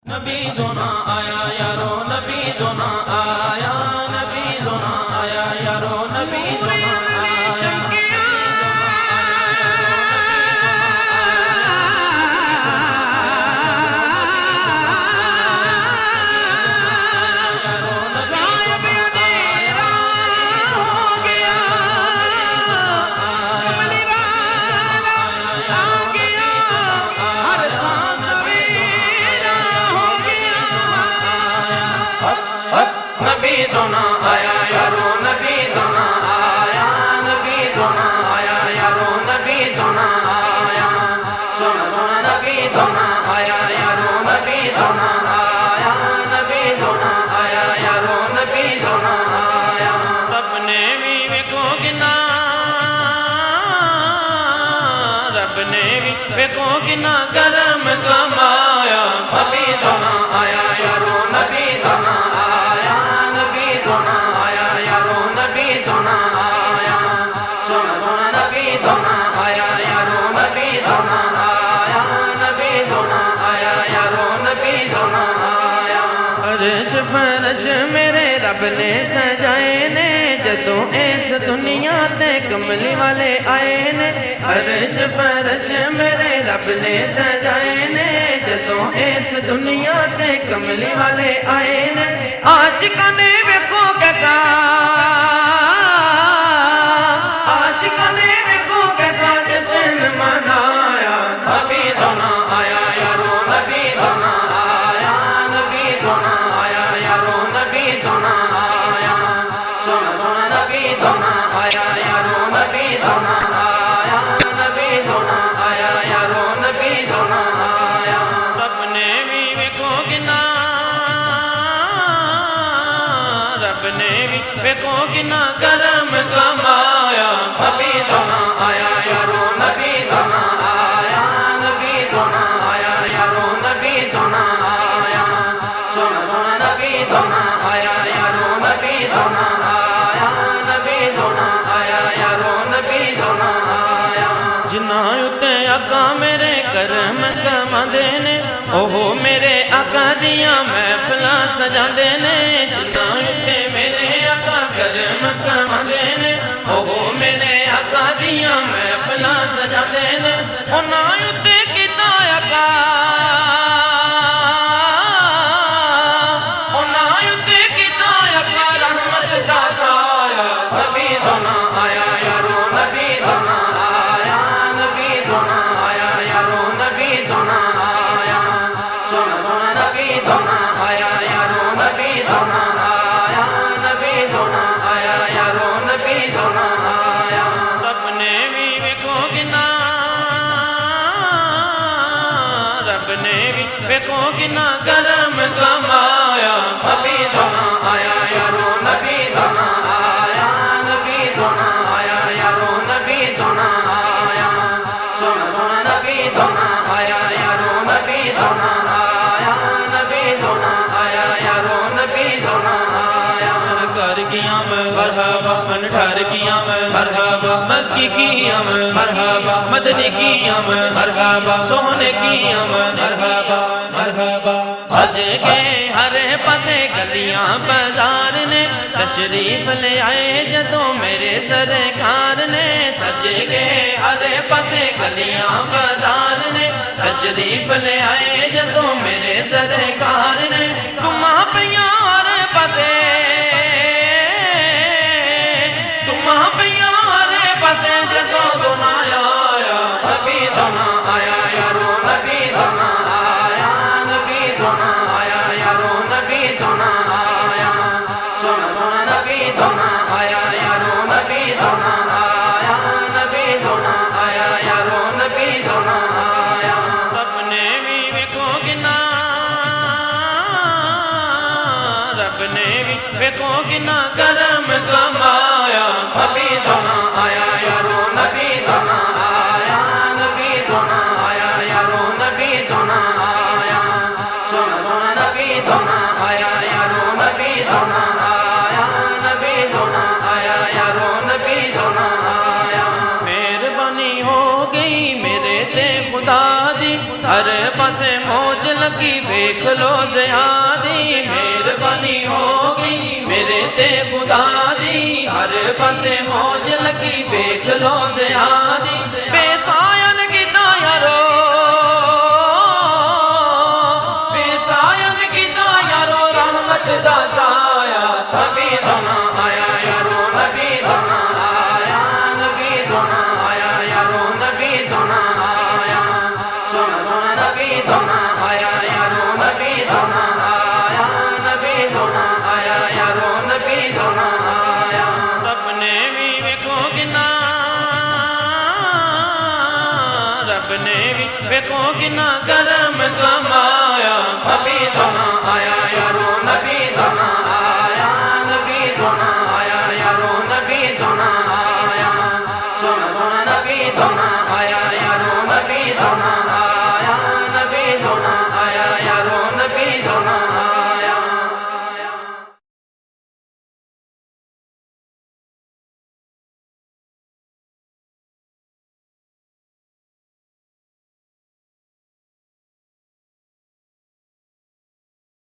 نبی زونا آیا یارو نبی زونا آیا نبی زونا آیا یارو نبی زونا آیا نبی زونا آیا یارو نبی زونا آیا نبی زونا آیا یارو نبی زونا آیا سونا سونا نبی زونا آیا یارو نبی زونا آیا نبی زونا آیا یارو نبی زونا آیا رب نے بھی ویکھو کنا رب نے بھی ویکھو کنا کرم کمایا نبی زونا آیا یارو نبی زونا آیا نبی زونا آیا یارو نبی زونا آیا سونا سونا نبی زونا آیا یارو نبی زونا آیا نبی زونا آیا یارو نبی زونا آیا عرش فرش میرے رب نے سجائے نے جدوں اس دنیا تے کملی والے آئے نے عرش فرش میرے رب نے سجائے نے جدوں اس دنیا تے کملی والے آئے نے عاشقاں نے ویکھو کیسا عاشقاں نے ویکھو کیسا جشن منایا نبی زونا آیا یارو نبی زونا آیا نبی زونا آیا یارو نبی زونا آیا سونا سونا نبی زونا آیا یارو نبی زونا آیا نبی زونا آیا یارو نبی زونا آیا رب نے بھی ویکھو کنا رب نے بھی ویکھو کنا کرم کمایا نبی زونا آیا یارو نبی زونا آیا نبی زونا آیا یارو نبی زونا آیا سونا سونا نبی زونا آیا یارو نبی زونا آیا نبی زونا آیا یارو نبی زونا آیا جنہاں اُتے آقا میرے کرم کماندے نے اوہ میرے آقا دیاں محفلاں سجاندے نے جنہاں اُتے میرے آقا کرم کماندے نے اوہ میرے آقا دیاں محفلاں سجاندے نے انہاں اُتے کیتا آقا انہاں اُتے کیتا آقا رحمت دا سایہ نبی زونا آیا یارو نبی زونا آیا نبی زونا آیا یارو نبی زونا آیا سونا سونا نبی زونا آیا یارو نبی زونا آیا نبی زونا آیا یارو نبی زونا آیا رب نے بھی ویکھو کنا رب نے بھی ویکھو کنا کرم کمایا نبی زونا آیا یارو نبی زونا آیا نبی زونا آیا یارو نبی زونا آیا سونا سونا نبی زونا آیا یارو نبی زونا آیا نبی زونا آیا یارو نبی زونا آیا کر کیاں مرحبا من ٹھہر کیاں مرحبا مکی کیاں مرحبا مدنی کیاں مرحبا سونے کیاں مرحبا مرحبا سج کے ہر پاسے گلیاں بازار نے تشریف لے آئے جدوں میرے سرکار نے سج کے ہر پاسے گلیاں بازار نے تشریف لے آئے جدوں میرے سرکار نے تمہاں پیاں ہر پاسے تمہاں پیاں ہر پاسے جدوں سنایا نبی زونا آیا یارو نبی زونا آیا نبی زونا آیا یارو نبی زونا آیا سونا سونا نبی زونا آیا یارو نبی زونا آیا نبی زونا آیا یارو نبی زونا آیا رب نے بھی ویکھو کنا رب نے بھی ویکھو کنا کرم کمایا نبی زونا آیا یارو نبی زونا آیا نبی زونا آیا یارو نبی زونا آیا سونا سونا نبی زونا آیا یارو نبی زونا آیا نبی زونا آیا یارو نبی زونا آیا مہربانی ہو گئی میرے تے خدا دی ہر پاسے موج لگ لگی ویکھ لو زیادی مہربانی ہوگی میرے تے خدا دی ہر پاسے موج لگی ویکھ لو زیادی بے سایہ کیتا یارو بے سایہ کیتا یارو رحمت دا